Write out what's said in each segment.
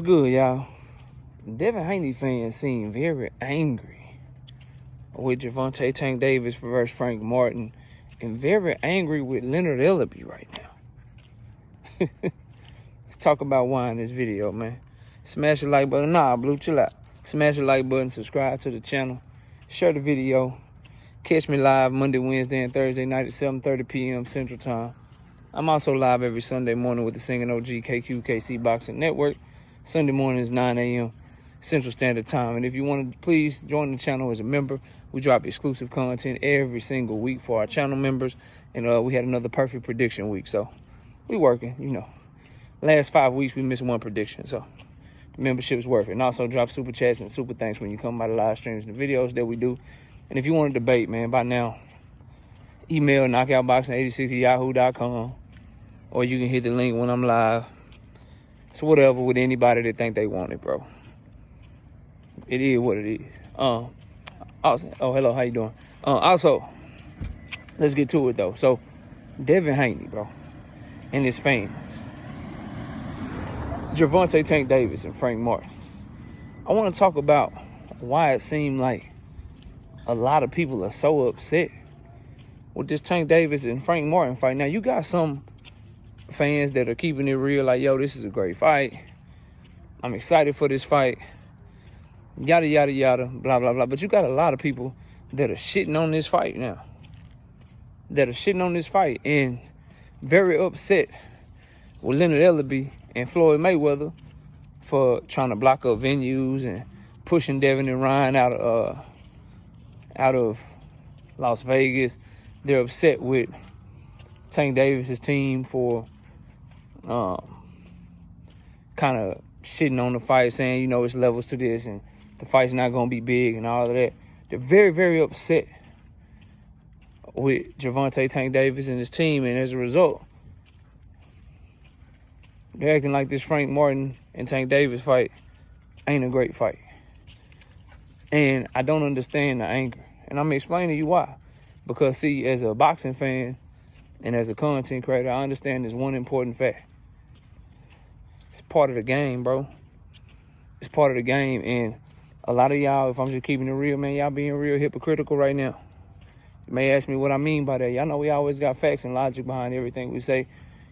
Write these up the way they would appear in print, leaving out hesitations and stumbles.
What's good, y'all? Devin Haney fans seem very angry with Gervonta Tank Davis versus Frank Martin and very angry with Leonard Ellaby right now. Let's talk about why in this video, man. Smash the like button. Nah, Blue, chill out. Smash the like button, subscribe to the channel, share the video. Catch me live Monday, Wednesday, and Thursday night at 7:30 p.m. Central Time. I'm also live every Sunday morning with the Singing OG KQKC Boxing Network. Sunday mornings, 9 a.m. Central Standard Time. And if you want to, please join the channel as a member. We drop exclusive content every single week for our channel members. And we had another perfect prediction week. So we working, you know. Last 5 weeks, we missed one prediction. So the membership's worth it. And also drop super chats and super thanks when you come by the live streams and the videos that we do. And if you want to debate, man, by now, email knockoutboxing86@yahoo.com. Or you can hit the link when I'm live. So whatever with anybody that think they want it, bro. It is what it is. Also, hello, how you doing? Also, let's get to it though. So, Devin Haney, bro, and his fans, Gervonta Tank Davis and Frank Martin. I want to talk about why it seemed like a lot of people are so upset with this Tank Davis and Frank Martin fight. Now, you got some fans that are keeping it real, like, yo, this is a great fight. I'm excited for this fight. Yada, yada, yada, blah, blah, blah. But you got a lot of people that are shitting on this fight now. And very upset with Leonard Ellaby and Floyd Mayweather for trying to block up venues and pushing Devin and Ryan out of Las Vegas. They're upset with Tank Davis's team for kind of shitting on the fight, saying, you know, it's levels to this and the fight's not going to be big and all of that. They're very, very upset with Gervonta Tank Davis and his team, and as a result, they're acting like this Frank Martin and Tank Davis fight ain't a great fight. And I don't understand the anger. And I'm explaining to you why. Because, see, as a boxing fan and as a content creator, I understand there's one important fact. It's part of the game, bro. It's part of the game. And a lot of y'all, if I'm just keeping it real, man, y'all being real hypocritical right now. You may ask me what I mean by that. Y'all know we always got facts and logic behind everything we say.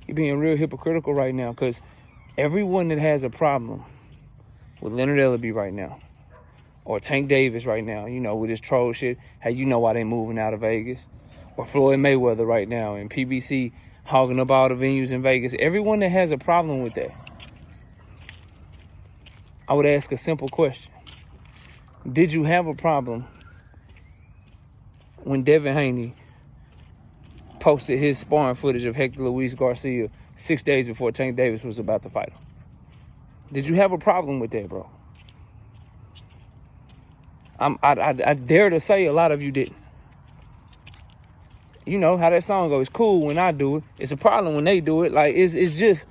You're being real hypocritical right now because everyone that has a problem with Leonard Ellaby right now or Tank Davis right now, you know, with his troll shit, how you know why they moving out of Vegas, or Floyd Mayweather right now and PBC hogging up all the venues in Vegas, everyone that has a problem with that, I would ask a simple question. Did you have a problem when Devin Haney posted his sparring footage of Hector Luis Garcia 6 days before Tank Davis was about to fight him? Did you have a problem with that, bro? I dare to say a lot of you didn't. You know how that song goes. It's cool when I do it. It's a problem when they do it. Like, it's just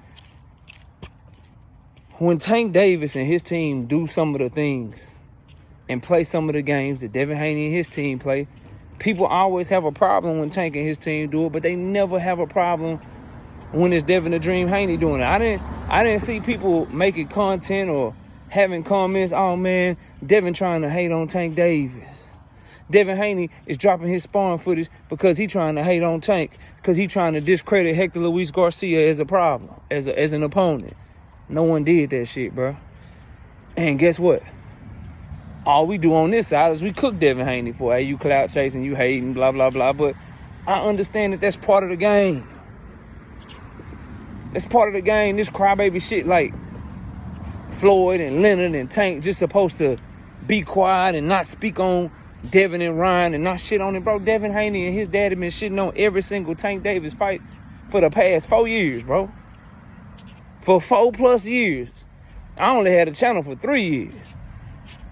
when Tank Davis and his team do some of the things and play some of the games that Devin Haney and his team play, people always have a problem when Tank and his team do it, but they never have a problem when it's Devin the Dream Haney doing it. I didn't see people making content or having comments, oh man, Devin trying to hate on Tank Davis. Devin Haney is dropping his sparring footage because he trying to hate on Tank, because he trying to discredit Hector Luis Garcia as a problem, as an opponent. No one did that shit, bro. And guess what? All we do on this side is we cook Devin Haney for, hey, you clout chasing, you hating, blah, blah, blah. But I understand that that's part of the game. That's part of the game. This crybaby shit like Floyd and Leonard and Tank just supposed to be quiet and not speak on Devin and Ryan and not shit on him, bro. Devin Haney and his dad have been shitting on every single Tank Davis fight for the past 4 years, bro. For 4+ years. I only had a channel for 3 years.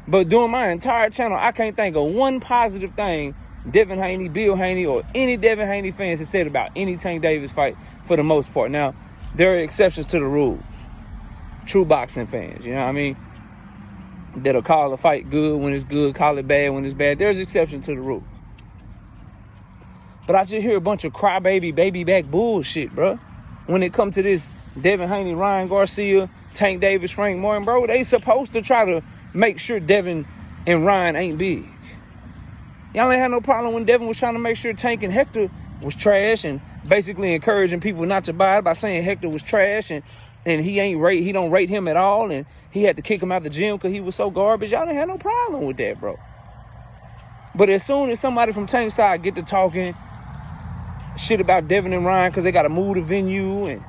But during my entire channel, I can't think of one positive thing Devin Haney, Bill Haney, or any Devin Haney fans have said about any Tank Davis fight for the most part. Now, there are exceptions to the rules. True boxing fans, you know what I mean? That'll call a fight good when it's good, call it bad when it's bad. There's exception to the rule. But I just hear a bunch of crybaby, baby back bullshit, bro. When it comes to this Devin Haney, Ryan Garcia, Tank Davis, Frank Martin, bro, they supposed to try to make sure Devin and Ryan ain't big. Y'all ain't had no problem when Devin was trying to make sure Tank and Hector was trash and basically encouraging people not to buy it by saying Hector was trash and he don't rate him at all, and he had to kick him out the gym because he was so garbage. Y'all didn't have no problem with that, bro. But as soon as somebody from Tank's side get to talking shit about Devin and Ryan because they got to move the venue and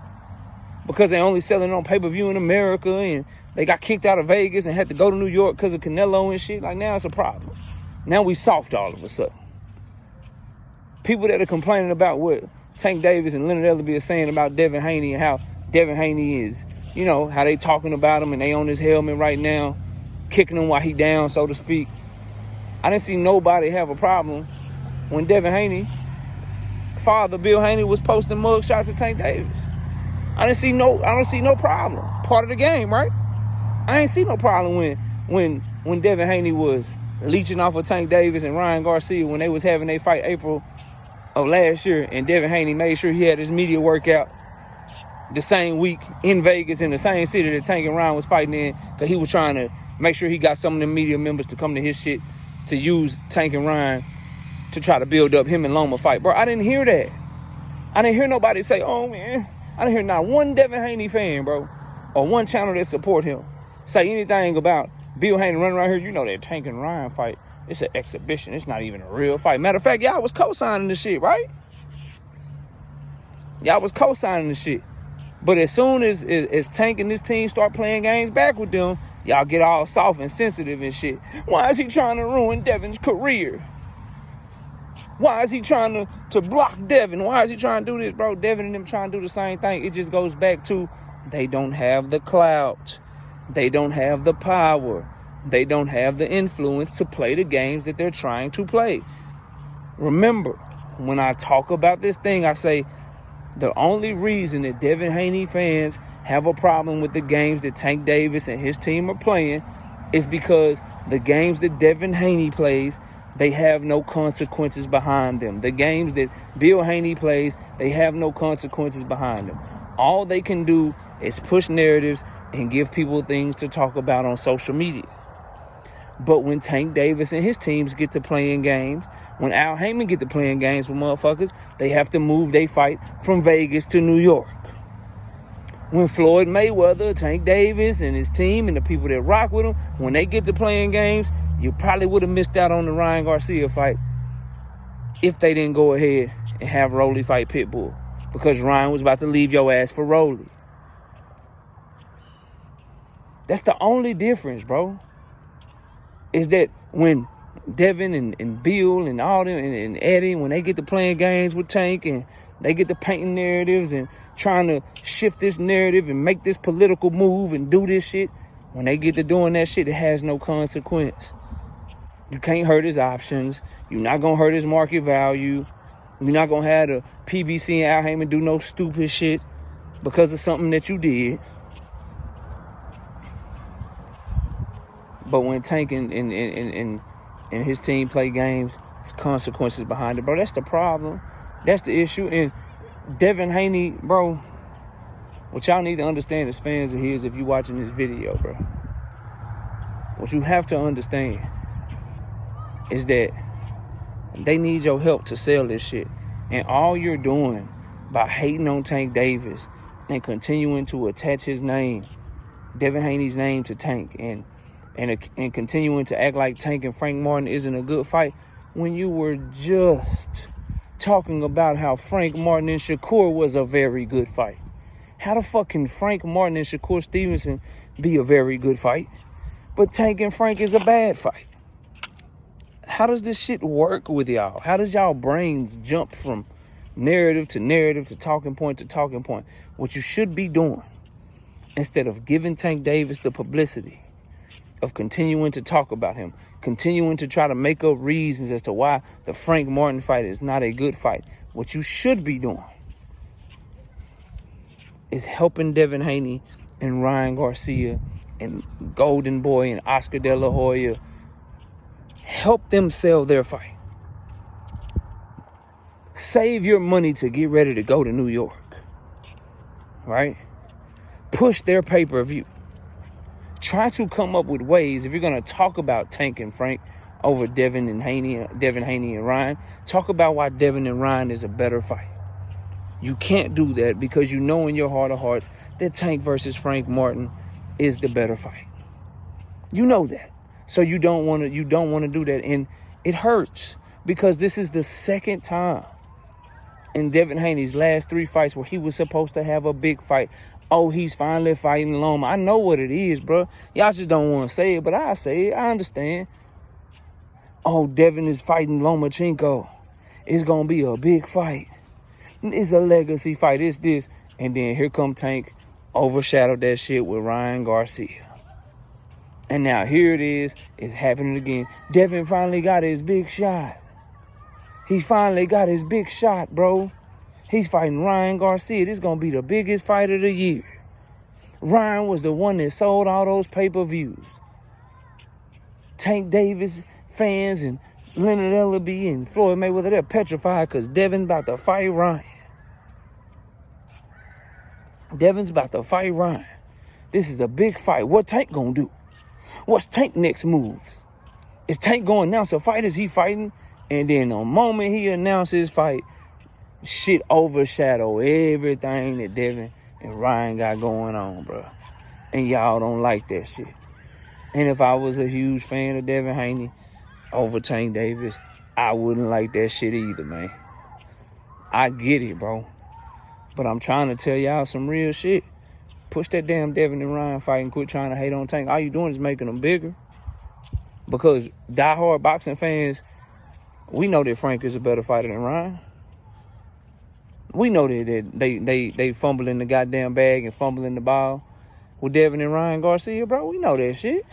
because they only selling on pay-per-view in America and they got kicked out of Vegas and had to go to New York because of Canelo and shit, like now it's a problem. Now we soft all of a sudden. People that are complaining about what Tank Davis and Leonard Ellerbe are saying about Devin Haney and how Devin Haney is, you know, how they talking about him and they on his helmet right now, kicking him while he down, so to speak. I didn't see nobody have a problem when Devin Haney, father Bill Haney, was posting mug shots of Tank Davis. I don't see no problem. Part of the game, right? I ain't see no problem when Devin Haney was leeching off of Tank Davis and Ryan Garcia when they was having their fight April of last year, and Devin Haney made sure he had his media workout the same week in Vegas in the same city that Tank and Ryan was fighting in, because he was trying to make sure he got some of the media members to come to his shit to use Tank and Ryan to try to build up him and Loma fight. Bro, I didn't hear that. I didn't hear nobody say, oh man, I didn't hear not one Devin Haney fan, bro, or one channel that support him say anything about Bill Haney running around here. You know that Tank and Ryan fight, it's an exhibition. It's not even a real fight. Matter of fact, y'all was co-signing the shit, right? Y'all was co-signing the shit. But as soon as Tank and this team start playing games back with them, y'all get all soft and sensitive and shit. Why is he trying to ruin Devin's career? Why is he trying to block Devin? Why is he trying to do this, bro? Devin and them trying to do the same thing. It just goes back to they don't have the clout. They don't have the power. They don't have the influence to play the games that they're trying to play. Remember, when I talk about this thing, I say the only reason that Devin Haney fans have a problem with the games that Tank Davis and his team are playing is because the games that Devin Haney plays, they have no consequences behind them. The games that Bill Haney plays, they have no consequences behind them. All they can do is push narratives and give people things to talk about on social media. But when Tank Davis and his teams get to playing games, when Al Heyman get to playing games with motherfuckers, they have to move their fight from Vegas to New York. When Floyd Mayweather, Tank Davis, and his team and the people that rock with him, when they get to playing games, you probably would have missed out on the Ryan Garcia fight if they didn't go ahead and have Rolly fight Pitbull, because Ryan was about to leave your ass for Rolly. That's the only difference, bro. Is that when Devin and Bill and all them and Eddie, when they get to playing games with Tank and they get to painting narratives and trying to shift this narrative and make this political move and do this shit, when they get to doing that shit, it has no consequence. You can't hurt his options. You're not going to hurt his market value. You're not going to have the PBC and Al Heyman do no stupid shit because of something that you did. But when Tank and his team play games, there's consequences behind it, bro. That's the problem. That's the issue. And Devin Haney, bro, what y'all need to understand as fans of his, if you're watching this video, bro, what you have to understand is that they need your help to sell this shit. And all you're doing by hating on Tank Davis and continuing to attach his name, Devin Haney's name, to Tank and continuing to act like Tank and Frank Martin isn't a good fight when you were just talking about how Frank Martin and Shakur was a very good fight. How the fuck can Frank Martin and Shakur Stevenson be a very good fight, but Tank and Frank is a bad fight? How does this shit work with y'all? How does y'all brains jump from narrative to narrative to talking point to talking point? What you should be doing, instead of giving Tank Davis the publicity of continuing to talk about him, continuing to try to make up reasons as to why the Frank Martin fight is not a good fight, what you should be doing is helping Devin Haney and Ryan Garcia and Golden Boy and Oscar De La Hoya, help them sell their fight. Save your money to get ready to go to New York, right? Push their pay-per-view. try to come up with ways, if you're going to talk about Tank and Frank over Devin, Haney, and Ryan, talk about why Devin and Ryan is a better fight. You can't do that because you know in your heart of hearts that Tank versus Frank Martin is the better fight. You know that. So you don't want to do that. And it hurts because this is the second time in Devin Haney's last 3 fights where he was supposed to have a big fight. Oh, he's finally fighting Loma. I know what it is, bro. Y'all just don't want to say it, but I say it. I understand. Oh, Devin is fighting Lomachenko. It's going to be a big fight. It's a legacy fight. It's this. And then here come Tank, overshadowed that shit with Ryan Garcia. And now here it is. It's happening again. Devin finally got his big shot. He finally got his big shot, bro. He's fighting Ryan Garcia. This is going to be the biggest fight of the year. Ryan was the one that sold all those pay-per-views. Tank Davis fans and Leonard Ellaby and Floyd Mayweather, they're petrified because Devin about to fight Ryan. Devin's about to fight Ryan. This is a big fight. What Tank gonna do? What's Tank next moves? Is Tank gonna announce a fight? Is he fighting? And then the moment he announces his fight, shit overshadow everything that Devin and Ryan got going on, bro. And y'all don't like that shit. And if I was a huge fan of Devin Haney over Tank Davis, I wouldn't like that shit either, man. I get it, bro. But I'm trying to tell y'all some real shit. Push that damn Devin and Ryan fight and quit trying to hate on Tank. All you doing is making them bigger. Because diehard boxing fans, we know that Frank is a better fighter than Ryan. We know that they fumbling the goddamn bag and fumbling the ball with Devin and Ryan Garcia, bro. We know that shit.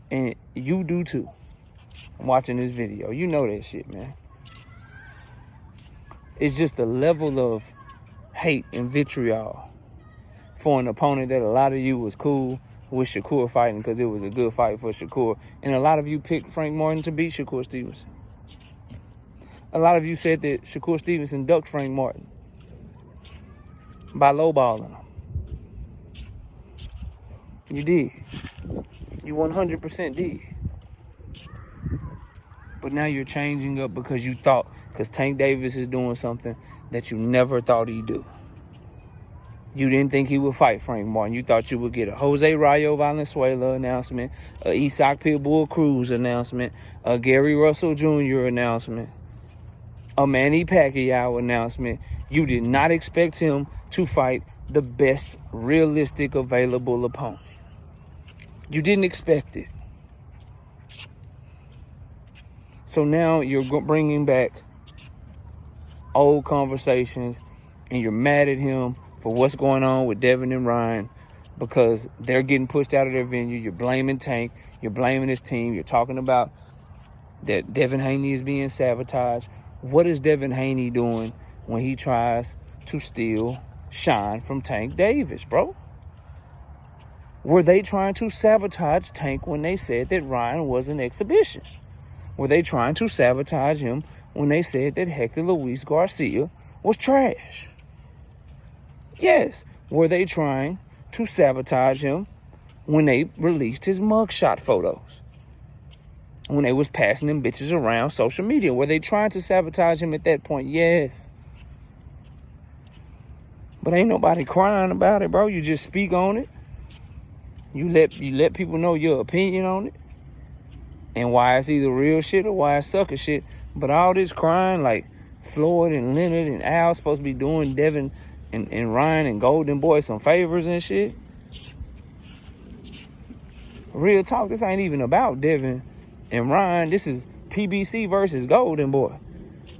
And you do too. I'm watching this video. You know that shit, man. It's just the level of hate and vitriol for an opponent that a lot of you was cool with Shakur fighting because it was a good fight for Shakur. And a lot of you picked Frank Martin to beat Shakur Stevenson. A lot of you said that Shakur Stevenson ducked Frank Martin by lowballing him. You did. You 100% did. But now you're changing up because you thought, because Tank Davis is doing something that you never thought he'd do. You didn't think he would fight Frank Martin. You thought you would get a Jose Rayo Valenzuela announcement, a Isaac Pitbull Cruz announcement, a Gary Russell Jr. announcement, a Manny Pacquiao announcement. You did not expect him to fight the best realistic available opponent. You didn't expect it. So now you're bringing back old conversations and you're mad at him for what's going on with Devin and Ryan because they're getting pushed out of their venue. You're blaming Tank. You're blaming his team. You're talking about that Devin Haney is being sabotaged. What is Devin Haney doing when he tries to steal shine from Tank Davis, bro? Were they trying to sabotage Tank when they said that Ryan was an exhibition? Were they trying to sabotage him when they said that Hector Luis Garcia was trash? Yes. Were they trying to sabotage him when they released his mugshot photos? When they was passing them bitches around social media? Were they trying to sabotage him at that point? Yes. But ain't nobody crying about it, bro. You just speak on it. You let people know your opinion on it. And why it's either real shit or why it's sucker shit. But all this crying, like Floyd and Leonard and Al supposed to be doing Devin and Ryan and Golden Boy some favors and shit. Real talk, this ain't even about Devin and Ryan. This is PBC versus Golden Boy.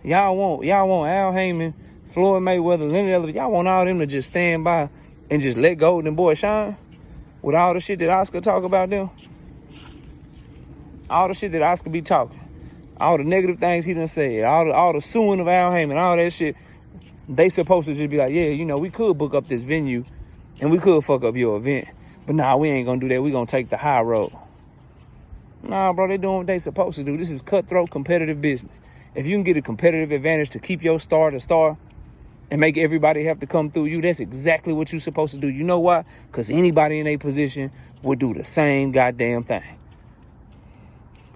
Y'all want Al Heyman, Floyd Mayweather, Leonard Ellaby. Y'all want all them to just stand by and just let Golden Boy shine with all the shit that Oscar talk about them. All the shit that Oscar be talking. All the negative things he done said. All the suing of Al Heyman. All that shit. They supposed to just be like, yeah, you know, we could book up this venue and we could fuck up your event. But nah, we ain't gonna do that. We gonna take the high road. Nah, bro, they doing what they supposed to do. This is cutthroat competitive business. If you can get a competitive advantage to keep your star to star, and make everybody have to come through you. That's exactly what you're supposed to do. You know why? Because anybody in a position would do the same goddamn thing.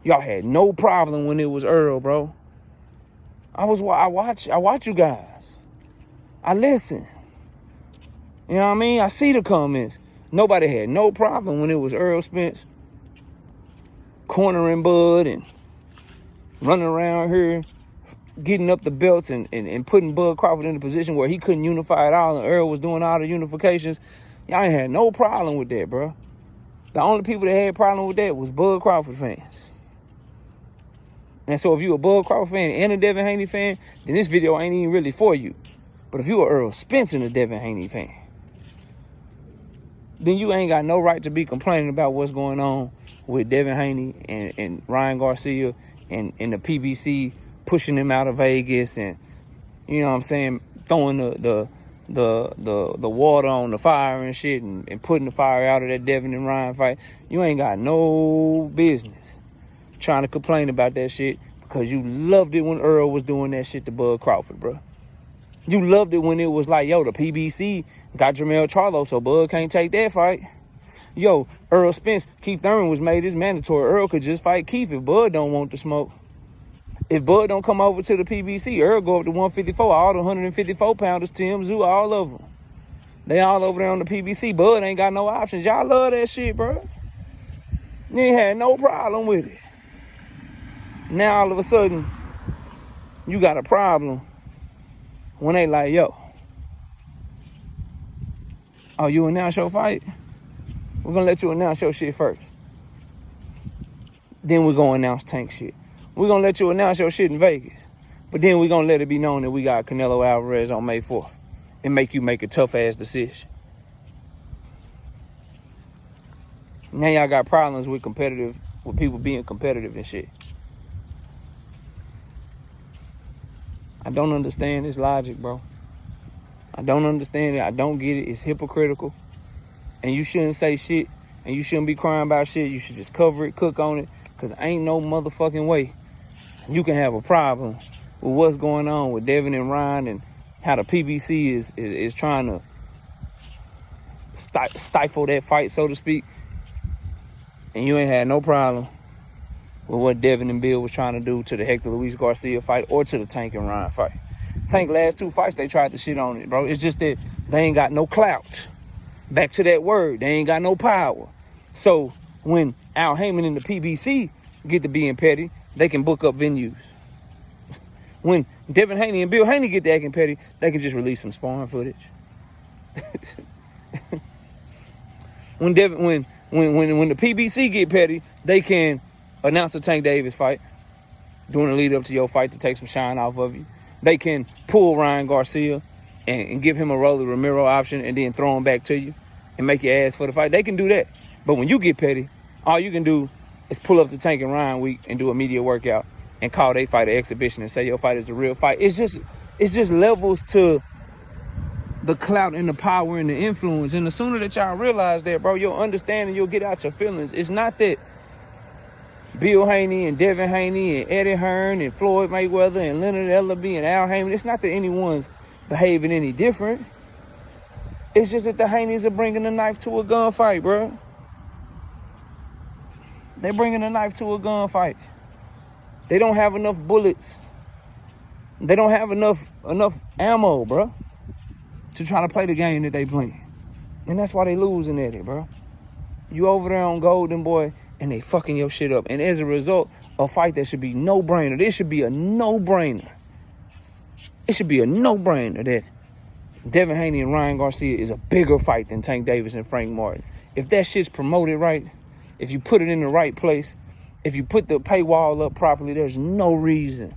Y'all had no problem when it was Earl, bro. I watch you guys. I listen. You know what I mean? I see the comments. Nobody had no problem when it was Earl Spence cornering Bud and running around here, getting up the belts and putting Bud Crawford in a position where he couldn't unify at all, and Earl was doing all the unifications. Y'all ain't had no problem with that, bro. The only people that had problem with that was Bud Crawford fans. And so if you a Bud Crawford fan and a Devin Haney fan, then this video ain't even really for you. But if you a Earl Spence and a Devin Haney fan, then you ain't got no right to be complaining about what's going on with Devin Haney and Ryan Garcia and the PBC pushing him out of Vegas and, you know what I'm saying, throwing the water on the fire and shit and putting the fire out of that Devin and Ryan fight. You ain't got no business trying to complain about that shit because you loved it when Earl was doing that shit to Bud Crawford, bro. You loved it when it was like, yo, the PBC got Jermell Charlo, so Bud can't take that fight. Yo, Earl Spence, Keith Thurman was made this mandatory. Earl could just fight Keith if Bud don't want the smoke. If Bud don't come over to the PBC, Earl go up to 154. All the 154 pounders, Tim, Zoo, all of them. They all over there on the PBC. Bud ain't got no options. Y'all love that shit, bro. You ain't had no problem with it. Now all of a sudden, you got a problem when they like, yo, oh, you announce your fight? We're going to let you announce your shit first. Then we're going to announce Tank shit. We're going to let you announce your shit in Vegas. But then we're going to let it be known that we got Canelo Alvarez on May 4th and make you make a tough-ass decision. Now y'all got problems with people being competitive and shit. I don't understand this logic, bro. I don't understand it. I don't get it. It's hypocritical. And you shouldn't say shit. And you shouldn't be crying about shit. You should just cover it, cook on it. Because ain't no motherfucking way you can have a problem with what's going on with Devin and Ryan and how the PBC is trying to stifle that fight, so to speak. And you ain't had no problem with what Devin and Bill was trying to do to the Hector Luis Garcia fight or to the Tank and Ryan fight. Tank last two fights, they tried to shit on it, bro. It's just that they ain't got no clout. Back to that word, they ain't got no power. So when Al Heyman and the PBC get to being petty, they can book up venues. When Devin Haney and Bill Haney get to acting petty, they can just release some sparring footage. When the PBC get petty, they can announce a Tank Davis fight during the lead up to your fight to take some shine off of you. They can pull Ryan Garcia and give him a Rolly Romero option and then throw him back to you and make you ask for the fight. They can do that. But when you get petty, all you can do is pull up the Tank and Ryan week and do a media workout and call they fight an exhibition and say your fight is the real fight. It's just levels to the clout and the power and the influence. And the sooner that y'all realize that, bro, you'll understand and you'll get out your feelings. It's not that Bill Haney and Devin Haney and Eddie Hearn and Floyd Mayweather and Leonard Ellaby and Al Heyman, it's not that anyone's behaving any different. It's just that the Haneys are bringing a knife to a gunfight, bro. They're bringing a knife to a gunfight. They don't have enough bullets. They don't have enough ammo, bro, to try to play the game that they playing. And that's why they losing at it, bro. You over there on Golden Boy, and they fucking your shit up. And as a result, a fight that should be no-brainer. This should be a no-brainer. It should be a no-brainer that Devin Haney and Ryan Garcia is a bigger fight than Tank Davis and Frank Martin. If that shit's promoted right, if you put it in the right place, if you put the paywall up properly, there's no reason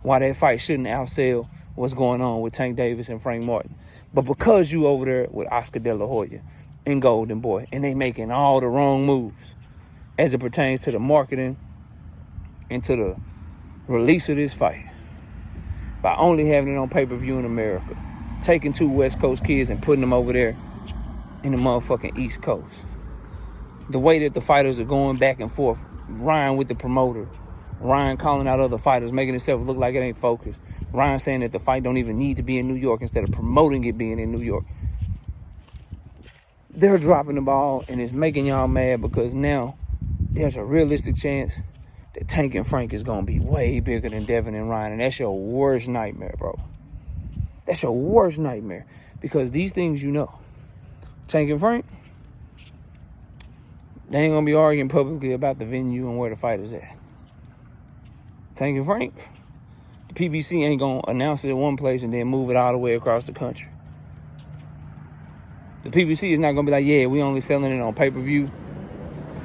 why that fight shouldn't outsell what's going on with Tank Davis and Frank Martin. But because you over there with Oscar De La Hoya and Golden Boy, and they making all the wrong moves as it pertains to the marketing and to the release of this fight, by only having it on pay-per-view in America, taking two West Coast kids and putting them over there in the motherfucking East Coast. The way that the fighters are going back and forth, Ryan with the promoter, Ryan calling out other fighters, making himself look like it ain't focused. Ryan saying that the fight don't even need to be in New York instead of promoting it being in New York. They're dropping the ball, and it's making y'all mad because now there's a realistic chance that Tank and Frank is going to be way bigger than Devin and Ryan, and that's your worst nightmare, bro. That's your worst nightmare because these things you know. Tank and Frank, they ain't going to be arguing publicly about the venue and where the fight is at. Tank and Frank, the PBC ain't going to announce it at one place and then move it all the way across the country. The PBC is not going to be like, yeah, we only selling it on pay-per-view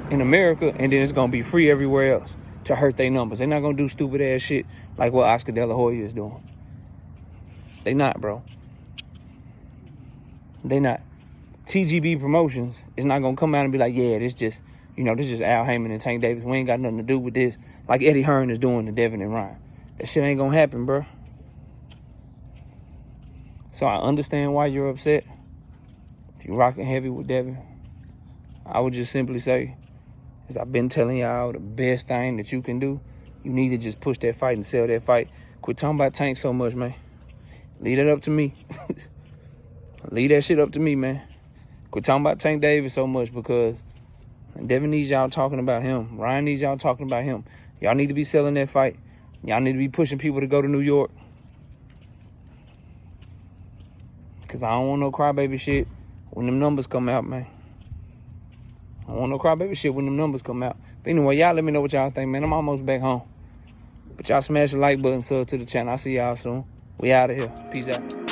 in America, and then it's going to be free everywhere else to hurt their numbers. They're not going to do stupid-ass shit like what Oscar De La Hoya is doing. They not, bro. They not. TGB Promotions is not going to come out and be like, yeah, this just Al Heyman and Tank Davis. We ain't got nothing to do with this. Like Eddie Hearn is doing to Devin and Ryan. That shit ain't going to happen, bro. So I understand why you're upset. If you're rocking heavy with Devin, I would just simply say, as I've been telling y'all, the best thing that you can do, you need to just push that fight and sell that fight. Quit talking about Tank so much, man. Leave that up to me. Leave that shit up to me, man. Quit talking about Tank Davis so much because Devin needs y'all talking about him. Ryan needs y'all talking about him. Y'all need to be selling that fight. Y'all need to be pushing people to go to New York. Because I don't want no crybaby shit when them numbers come out, man. I don't want no crybaby shit when them numbers come out. But anyway, y'all let me know what y'all think, man. I'm almost back home. But y'all smash the like button, sub to the channel. I'll see y'all soon. We out of here. Peace out.